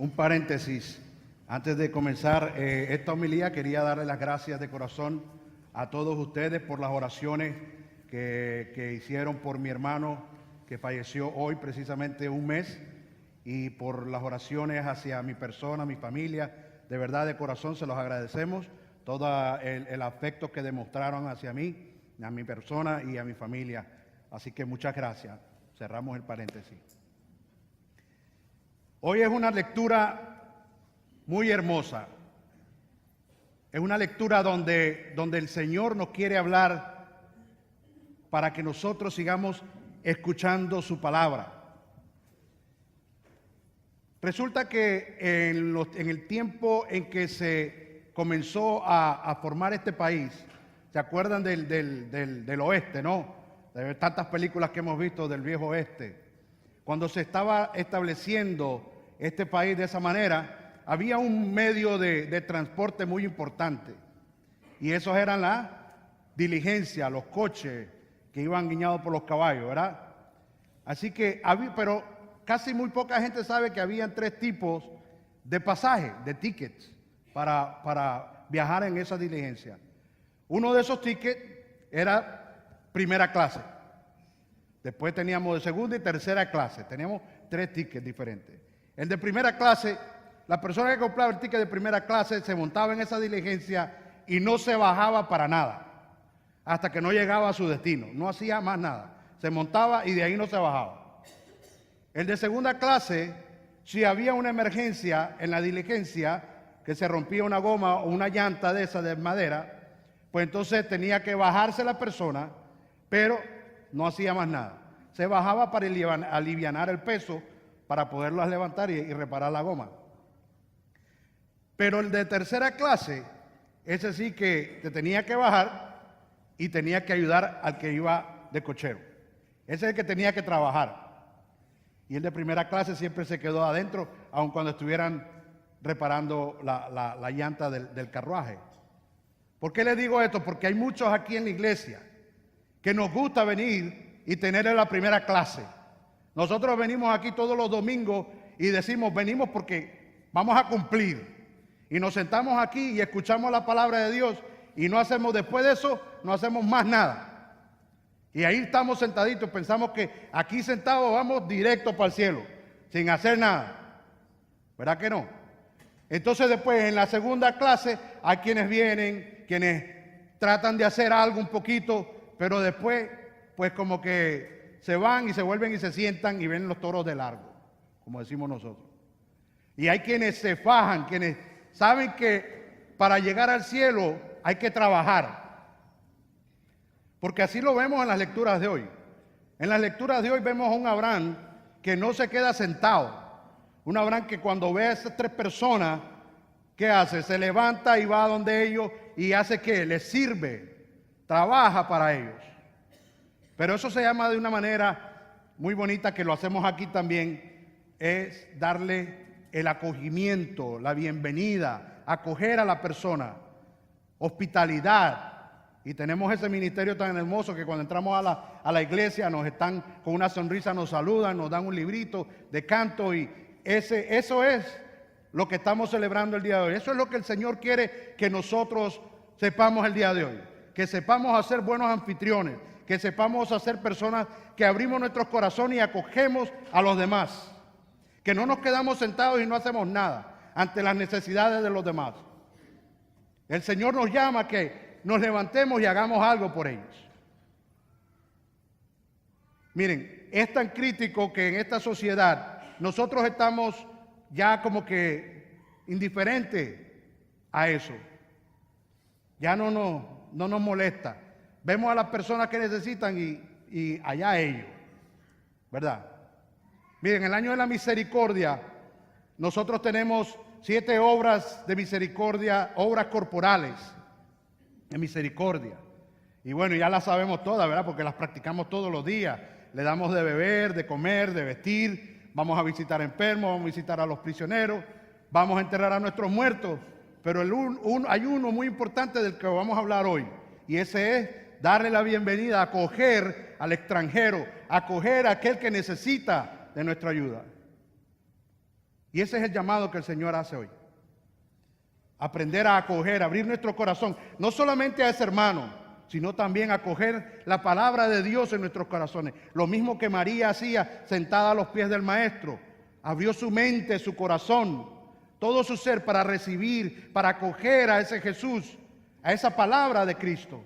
Un paréntesis. Antes de comenzar esta homilía, quería darle las gracias de corazón a todos ustedes por las oraciones que hicieron por mi hermano que falleció hoy, precisamente un mes, y por las oraciones hacia mi persona, mi familia. De verdad, de corazón, se los agradecemos. Todo el afecto que demostraron hacia mí, a mi persona y a mi familia. Así que muchas gracias. Cerramos el paréntesis. Hoy es una lectura muy hermosa. Es una lectura donde el Señor nos quiere hablar para que nosotros sigamos escuchando su palabra. Resulta que en el tiempo en que se comenzó a formar este país, ¿se acuerdan del oeste, no? De tantas películas que hemos visto del viejo oeste. Cuando se estaba estableciendo este país de esa manera, había un medio de transporte muy importante, y esos eran las diligencias, los coches que iban guiñados por los caballos, ¿verdad? Así que pero casi muy poca gente sabe que habían tres tipos de pasajes, de tickets, para viajar en esa diligencia. Uno de esos tickets era primera clase. Después teníamos de segunda y tercera clase. Teníamos tres tickets diferentes. El de primera clase, la persona que compraba el ticket de primera clase se montaba en esa diligencia y no se bajaba para nada hasta que no llegaba a su destino. No hacía más nada. Se montaba y de ahí no se bajaba. El de segunda clase, si había una emergencia en la diligencia, que se rompía una goma o una llanta de esa de madera, pues entonces tenía que bajarse la persona, pero no hacía más nada. Se bajaba para alivianar el peso, para poderlas levantar y reparar la goma. Pero el de tercera clase, ese sí que te tenía que bajar y tenía que ayudar al que iba de cochero. Ese es el que tenía que trabajar. Y el de primera clase siempre se quedó adentro, aun cuando estuvieran reparando la llanta del carruaje. ¿Por qué les digo esto? Porque hay muchos aquí en la iglesia que nos gusta venir y tener la primera clase. Nosotros venimos aquí todos los domingos y decimos, venimos porque vamos a cumplir. Y nos sentamos aquí y escuchamos la palabra de Dios y no hacemos, después de eso, no hacemos más nada. Y ahí estamos sentaditos, pensamos que aquí sentados vamos directo para el cielo, sin hacer nada. ¿Verdad que no? Entonces después en la segunda clase hay quienes vienen, quienes tratan de hacer algo un poquito, pero después pues como que se van y se vuelven y se sientan y ven los toros de largo, como decimos nosotros. Y hay quienes se fajan, quienes saben que para llegar al cielo hay que trabajar. Porque así lo vemos en las lecturas de hoy. En las lecturas de hoy vemos a un Abraham que no se queda sentado. Un Abraham que cuando ve a esas tres personas, ¿qué hace? Se levanta y va a donde ellos y hace ¿qué? Les sirve, trabaja para ellos. Pero eso se llama de una manera muy bonita, que lo hacemos aquí también, es darle el acogimiento, la bienvenida, acoger a la persona, hospitalidad. Y tenemos ese ministerio tan hermoso que cuando entramos a la iglesia nos están con una sonrisa, nos saludan, nos dan un librito de canto, y eso es lo que estamos celebrando el día de hoy. Eso es lo que el Señor quiere que nosotros sepamos el día de hoy, que sepamos hacer buenos anfitriones, que sepamos hacer personas que abrimos nuestros corazones y acogemos a los demás, que no nos quedamos sentados y no hacemos nada ante las necesidades de los demás. El Señor nos llama a que nos levantemos y hagamos algo por ellos. Miren, es tan crítico que en esta sociedad nosotros estamos ya como que indiferentes a eso. Ya no nos molesta. Vemos a las personas que necesitan y allá ellos, ¿verdad? Miren, en el año de la misericordia, nosotros tenemos 7 obras de misericordia, obras corporales de misericordia. Y bueno, ya las sabemos todas, ¿verdad? Porque las practicamos todos los días. Le damos de beber, de comer, de vestir, vamos a visitar enfermos, vamos a visitar a los prisioneros, vamos a enterrar a nuestros muertos. Pero hay uno muy importante del que vamos a hablar hoy, y ese es darle la bienvenida, acoger al extranjero, acoger a aquel que necesita de nuestra ayuda. Y ese es el llamado que el Señor hace hoy. Aprender a acoger, abrir nuestro corazón, no solamente a ese hermano, sino también a acoger la palabra de Dios en nuestros corazones. Lo mismo que María hacía sentada a los pies del Maestro. Abrió su mente, su corazón, todo su ser para recibir, para acoger a ese Jesús, a esa palabra de Cristo.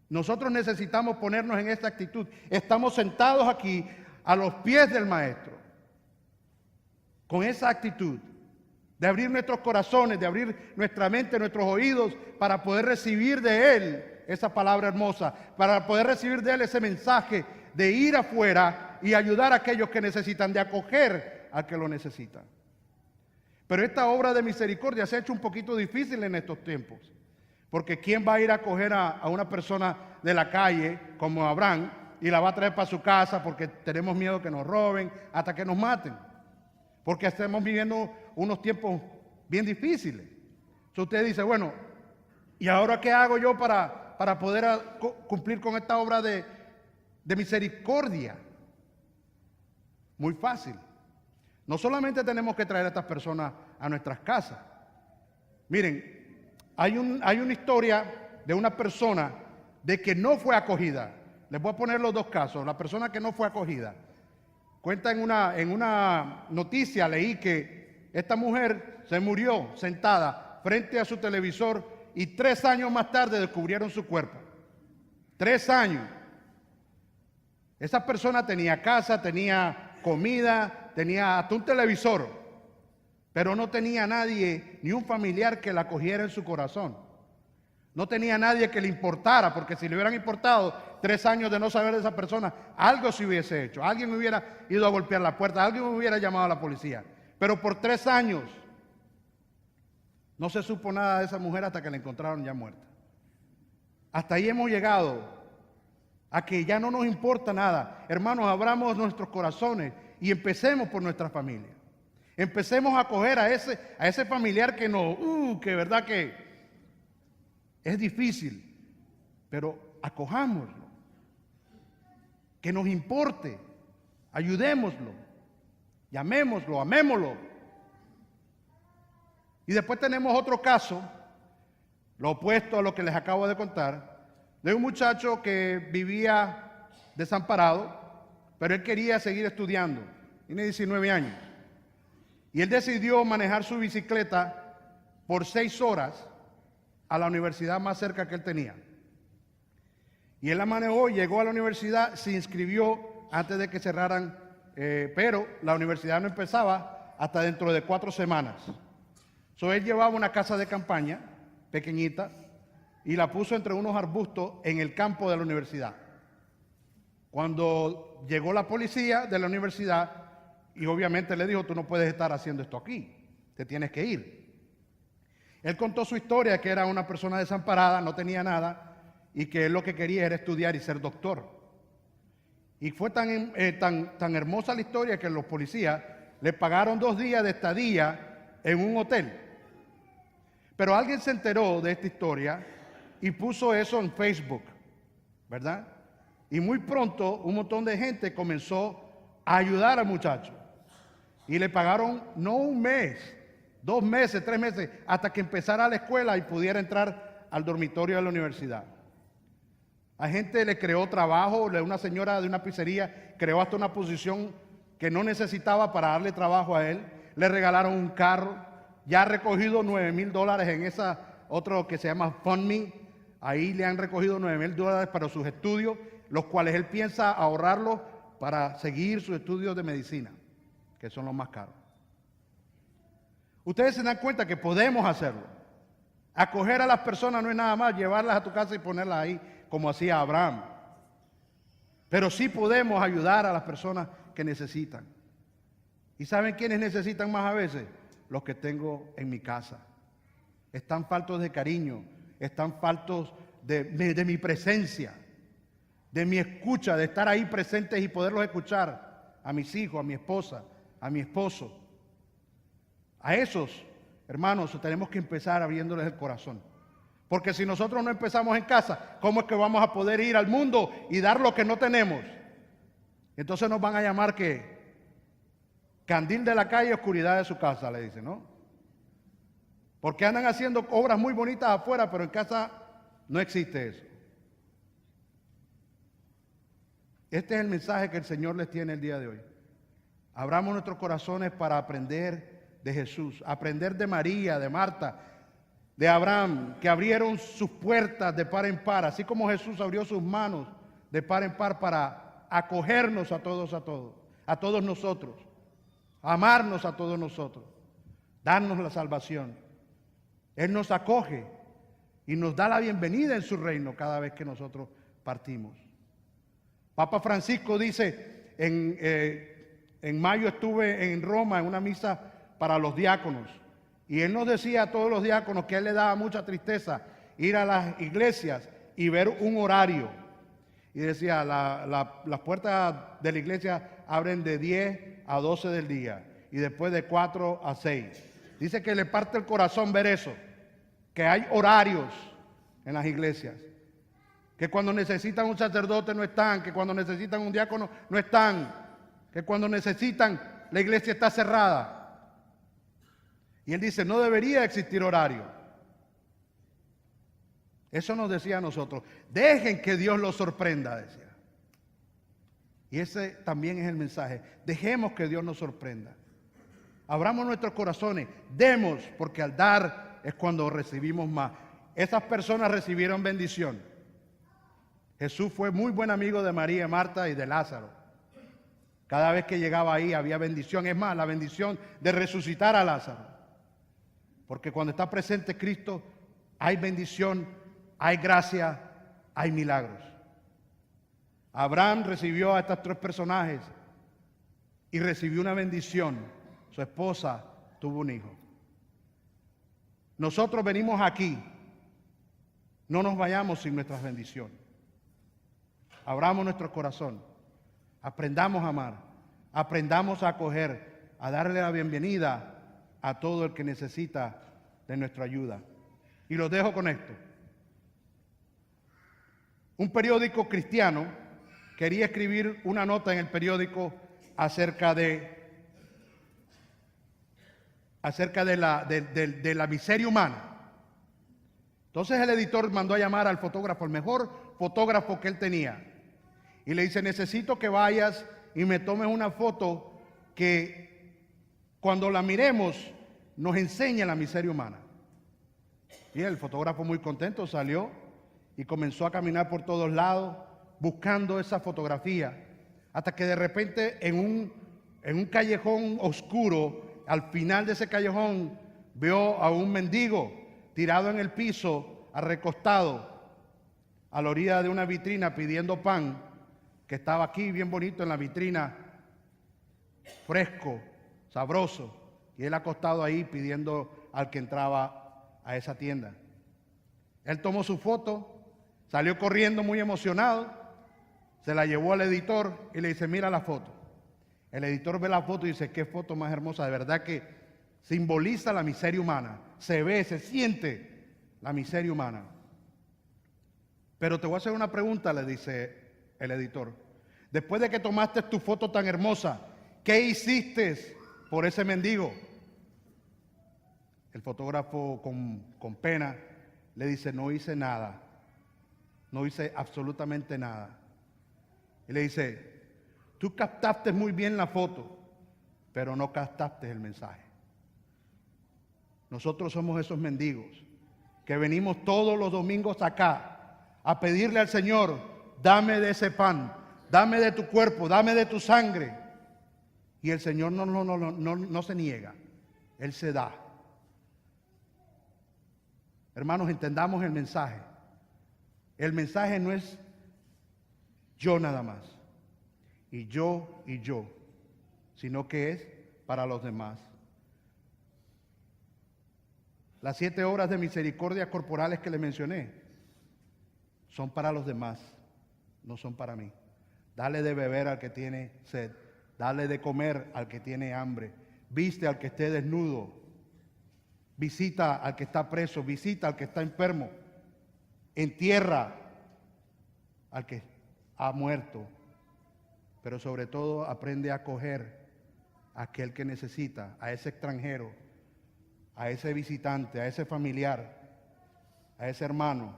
Nosotros necesitamos ponernos en esta actitud. Estamos sentados aquí a los pies del Maestro, con esa actitud de abrir nuestros corazones, de abrir nuestra mente, nuestros oídos, para poder recibir de Él esa palabra hermosa, para poder recibir de Él ese mensaje de ir afuera y ayudar a aquellos que necesitan, de acoger a que lo necesitan. Pero esta obra de misericordia se ha hecho un poquito difícil en estos tiempos, porque ¿quién va a ir a acoger a una persona de la calle como Abraham y la va a traer para su casa porque tenemos miedo que nos roben, hasta que nos maten? Porque estamos viviendo unos tiempos bien difíciles. Entonces usted dice, bueno, ¿y ahora qué hago yo para poder cumplir con esta obra de misericordia? Muy fácil. No solamente tenemos que traer a estas personas a nuestras casas. Miren, hay una historia de una persona de que no fue acogida. Les voy a poner los dos casos. La persona que no fue acogida. Cuenta en una noticia, leí que esta mujer se murió sentada frente a su televisor y 3 años más tarde descubrieron su cuerpo. 3 años. Esa persona tenía casa, tenía comida, tenía hasta un televisor, pero no tenía nadie, ni un familiar que la acogiera en su corazón. No tenía nadie que le importara, porque si le hubieran importado 3 años de no saber de esa persona, algo se hubiese hecho. Alguien hubiera ido a golpear la puerta, alguien hubiera llamado a la policía. Pero por 3 años no se supo nada de esa mujer hasta que la encontraron ya muerta. Hasta ahí hemos llegado, a que ya no nos importa nada. Hermanos, abramos nuestros corazones y empecemos por nuestra familia. Empecemos a acoger a ese familiar que que verdad que es difícil, pero acojámoslo, que nos importe, ayudémoslo, llamémoslo, amémoslo. Y después tenemos otro caso, lo opuesto a lo que les acabo de contar, de un muchacho que vivía desamparado, pero él quería seguir estudiando, tiene 19 años, y él decidió manejar su bicicleta por 6 horas a la universidad más cerca que él tenía. Y él la manejó, llegó a la universidad, se inscribió antes de que cerraran, pero la universidad no empezaba hasta dentro de 4 semanas. Él llevaba una casa de campaña pequeñita y la puso entre unos arbustos en el campo de la universidad. Cuando llegó la policía de la universidad, y obviamente le dijo, tú no puedes estar haciendo esto aquí, te tienes que ir. Él contó su historia, que era una persona desamparada, no tenía nada, y que él lo que quería era estudiar y ser doctor. Y fue tan hermosa la historia que los policías le pagaron 2 días de estadía en un hotel. Pero alguien se enteró de esta historia y puso eso en Facebook, ¿verdad? Y muy pronto un montón de gente comenzó a ayudar al muchacho. Y le pagaron no 1 mes, 2 meses, 3 meses, hasta que empezara la escuela y pudiera entrar al dormitorio de la universidad. A gente le creó trabajo, una señora de una pizzería creó hasta una posición que no necesitaba para darle trabajo a él. Le regalaron un carro. Ya ha recogido $9,000 en esa otro que se llama FundMe. Ahí le han recogido $9,000 para sus estudios, los cuales él piensa ahorrarlos para seguir sus estudios de medicina, que son los más caros. Ustedes se dan cuenta que podemos hacerlo. Acoger a las personas no es nada más llevarlas a tu casa y ponerlas ahí como hacía Abraham. Pero sí podemos ayudar a las personas que necesitan. ¿Y saben quiénes necesitan más a veces? Los que tengo en mi casa. Están faltos de cariño, están faltos de mi presencia, de mi escucha, de estar ahí presentes y poderlos escuchar, a mis hijos, a mi esposa, a mi esposo. A esos, hermanos, tenemos que empezar abriéndoles el corazón. Porque si nosotros no empezamos en casa, ¿cómo es que vamos a poder ir al mundo y dar lo que no tenemos? Entonces nos van a llamar que Candil de la calle, oscuridad de su casa, le dice, ¿no? Porque andan haciendo obras muy bonitas afuera, pero en casa no existe eso. Este es el mensaje que el Señor les tiene el día de hoy. Abramos nuestros corazones para aprender de Jesús, aprender de María, de Marta, de Abraham, que abrieron sus puertas de par en par, así como Jesús abrió sus manos de par en par para acogernos a todos nosotros, amarnos a todos nosotros, darnos la salvación. Él nos acoge y nos da la bienvenida en su reino cada vez que nosotros partimos. Papa Francisco dice, en mayo estuve en Roma en una misa para los diáconos, y él nos decía a todos los diáconos que a él le daba mucha tristeza ir a las iglesias y ver un horario. Y decía, las puertas de la iglesia abren de 10 a 12 del día y después de 4 a 6. Dice que le parte el corazón ver eso, que hay horarios en las iglesias, que cuando necesitan un sacerdote no están, que cuando necesitan un diácono no están, que cuando necesitan la iglesia está cerrada. Y él dice, no debería existir horario. Eso nos decía a nosotros. Dejen que Dios los sorprenda, decía. Y ese también es el mensaje. Dejemos que Dios nos sorprenda. Abramos nuestros corazones, demos, porque al dar es cuando recibimos más. Esas personas recibieron bendición. Jesús fue muy buen amigo de María, Marta y de Lázaro. Cada vez que llegaba ahí había bendición. Es más, la bendición de resucitar a Lázaro. Porque cuando está presente Cristo, hay bendición, hay gracia, hay milagros. Abraham recibió a estos tres personajes y recibió una bendición. Su esposa tuvo un hijo. Nosotros venimos aquí, no nos vayamos sin nuestras bendiciones. Abramos nuestro corazón, aprendamos a amar, aprendamos a acoger, a darle la bienvenida a todo el que necesita de nuestra ayuda. Y los dejo con esto. Un periódico cristiano quería escribir una nota en el periódico acerca de la miseria humana. Entonces el editor mandó a llamar al fotógrafo, el mejor fotógrafo que él tenía, y le dice, necesito que vayas y me tomes una foto que cuando la miremos nos enseñe la miseria humana. Y el fotógrafo, muy contento, salió y comenzó a caminar por todos lados buscando esa fotografía, hasta que de repente en un callejón oscuro, al final de ese callejón, vio a un mendigo tirado en el piso, recostado a la orilla de una vitrina pidiendo pan, que estaba aquí bien bonito en la vitrina, fresco, sabroso, y él acostado ahí pidiendo al que entraba a esa tienda. Él tomó su foto, salió corriendo muy emocionado, se la llevó al editor y le dice, mira la foto. El editor ve la foto y dice, qué foto más hermosa, de verdad que simboliza la miseria humana, se ve, se siente la miseria humana. Pero te voy a hacer una pregunta, le dice el editor. Después de que tomaste tu foto tan hermosa, ¿qué hiciste por ese mendigo? El fotógrafo con pena le dice, no hice nada, no hice absolutamente nada. Y le dice, tú captaste muy bien la foto, pero no captaste el mensaje. Nosotros somos esos mendigos que venimos todos los domingos acá a pedirle al Señor, dame de ese pan, dame de tu cuerpo, dame de tu sangre. Y el Señor no se niega, Él se da. Hermanos, entendamos el mensaje. El mensaje no es yo nada más, y yo, sino que es para los demás. Las 7 obras de misericordia corporales que le mencioné son para los demás, no son para mí. Dale de beber al que tiene sed, dale de comer al que tiene hambre, viste al que esté desnudo, visita al que está preso, visita al que está enfermo, entierra al que ha muerto, pero sobre todo aprende a acoger a aquel que necesita, a ese extranjero, a ese visitante, a ese familiar, a ese hermano.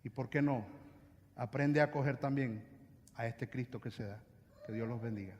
Y por qué no, aprende a acoger también a este Cristo que se da. Que Dios los bendiga.